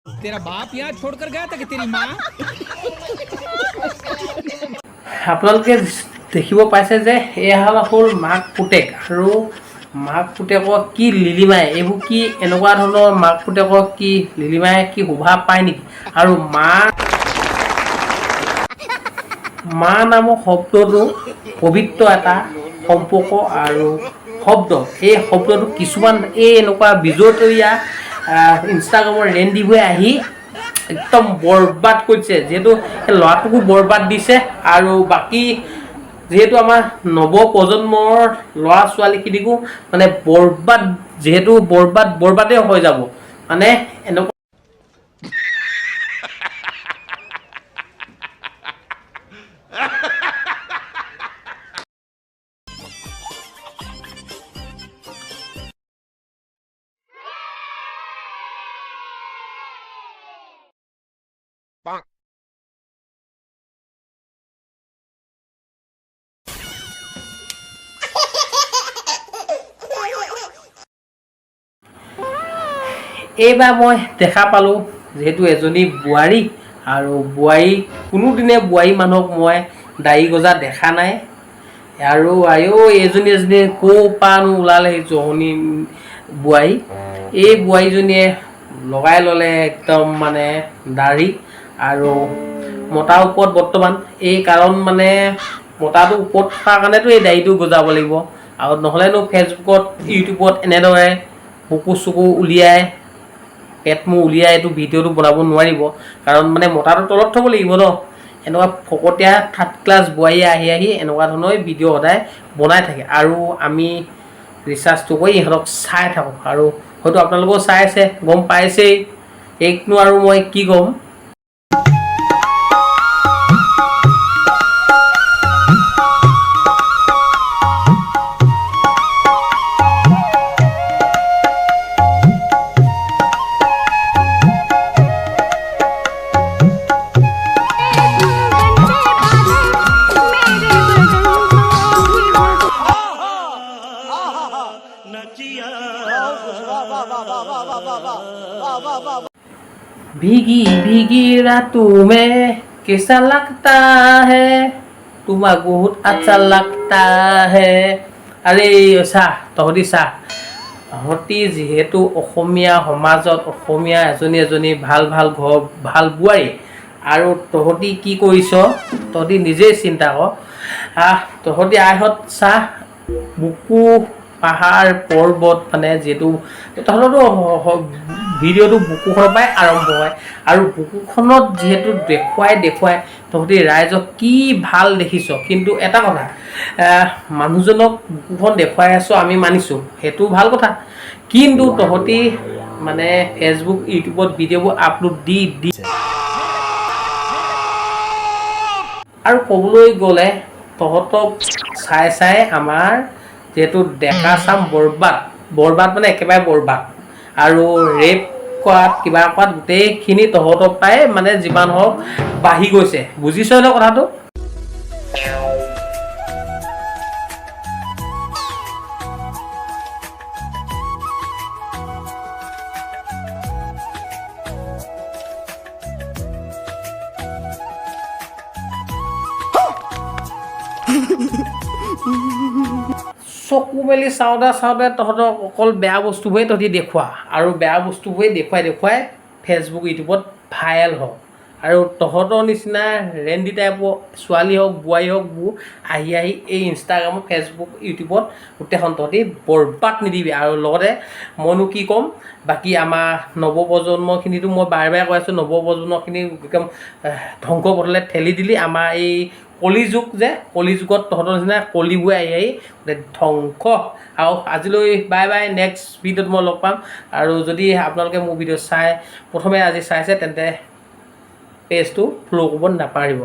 तेरा बाप यहाँ छोड़कर गया था कि तेरी माँ আপোনালোকে দেখিব পাইছে যে এয়া হ'ল মাক পুতেক আৰু মাক পুতেকক কি লিলিমাই এইবোৰ কি এনেকুৱা ধৰণৰ মাক পুতেকক কি লিলিমাই কি শোভা পায় নেকি আৰু মা নামৰ শব্দটো পবিত্ৰ এটা সম্পৰ্ক আৰু শব্দ এই শব্দটো কিছুমান এনেকুৱা বিজতৰীয়া ইনষ্টাগ্ৰামৰ ৰেণ্ডিবোৰে আহি একদম বৰবাদ কৰিছে যেহেতু ল'ৰাটোকো বৰবাদ দিছে আৰু বাকী যেহেতু আমাৰ নৱ প্ৰজন্মৰ ল'ৰা ছোৱালীখিনিকো মানে বৰবাদ যেহেতু বৰবাদে হৈ যাব মানে এনেকুৱা এইবাৰ মই দেখা পালোঁ যেহেতু এজনী বোৱাৰী আৰু কোনোদিনে বোৱাৰী মানুহক মই দাড়ি গজা দেখা নাই আৰু এজনী ক'ৰ পৰানো ওলালে সেই জহনী বোৱাৰী এই বোৱাৰীজনীয়ে লগাই ল'লে একদম মানে দাড়ি আৰু মতাৰ ওপৰত বৰ্তমান এই কাৰণ মানে মতাটো ওপৰত থকাৰ কাৰণেতো এই দাড়িটো গজাব লাগিব আৰু নহ'লেনো ফেচবুকত ইউটিউবত এনেদৰে বুকু চকু উলিয়াই পেট মোৰ উলিয়াই এইটো ভিডিঅ'টো বনাব নোৱাৰিব কাৰণ মানে মতাটো তলত থ'ব লাগিব ন এনেকুৱা ফকতীয়া থাৰ্ড ক্লাছ বোৱাৰী আহি এনেকুৱা ধৰণৰ ভিডিঅ' সদায় বনাই থাকে আৰু আমি ৰিচাৰ্জটো কৰি ইহঁতক চাই থাকোঁ আৰু হয়তো আপোনালোকেও চাই আছে গম পাইছেই এইকনো আৰু মই কি ক'ম भीगी भीगी रातों में कैसा लगता है तुम्हें बहुत अच्छा लगता है अरे चा तहती चा तहती जीहेतु অসমীয়া সমাজত অসমীয়া এজনী ভাল ঘৰ ভাল বোৱাৰী আৰু তহতি কি কৰিছ তহতি নিজেই চিন্তা কৰ তহতি আইহত चा বুকু পাহাৰ পৰ্বত মানে যেটো তহততো ভিডিঅ'টো বুকুখনৰ পৰাই আৰম্ভ হয় আৰু বুকুখনত যেহেতু দেখুৱাই তহঁতি ৰাইজক কি ভাল দেখিছ কিন্তু এটা কথা মানুহজনক বুকুখন দেখুৱাই আছো আমি মানিছোঁ সেইটো ভাল কথা কিন্তু তহঁতি মানে ফেচবুক ইউটিউবত ভিডিঅ'বোৰ আপলোড দি আৰু ক'বলৈ গ'লে তহঁতক চাই আমাৰ যেহেতু ডেকা চাম বৰবাদ মানে একেবাৰে বৰবাদ আৰু ৰেপ কৰাত কিবা কৰাত গোটেইখিনি তহঁতৰ পৰাই মানে যিমান হওক বাঢ়ি গৈছে বুজিছ ন কথাটো চকু মেলি চাওঁতে তহঁতক অকল বেয়া বস্তুবোৰে তহঁতি দেখুওৱা আৰু বেয়া বস্তুবোৰে দেখুৱাই ফেচবুক ইউটিউবত ভাইৰেল হওক আৰু তহঁতৰ নিচিনা ৰেণ্ডি টাইপৰ ছোৱালী হওক বোৱাৰী হওক আহি এই ইনষ্টাগ্ৰামত ফেচবুক ইউটিউবত গোটেইখন তহঁতি বৰবাদ নিদিবি আৰু লগতে মইনো কি ক'ম বাকী আমাৰ নৱপ্ৰজন্মখিনিতো মই বাৰে কৈ আছোঁ নৱপ্ৰজন্মখিনি একদম ধ্বংস পথলৈ ঠেলি দিলি আমাৰ এই কলিযুগ যে কলিযুগত তহঁতৰ নিচিনা কলিবোৰে আহি ধ্বংস। আৰু আজিলৈ বাই বাই, নেক্সট ভিডিঅ'ত মই লগ পাম। আৰু যদি আপোনালোকে মোৰ ভিডিঅ' প্ৰথমে আজি চাইছে তেন্তে পেজটো ফ'ল' কৰিব নাপাহৰিব।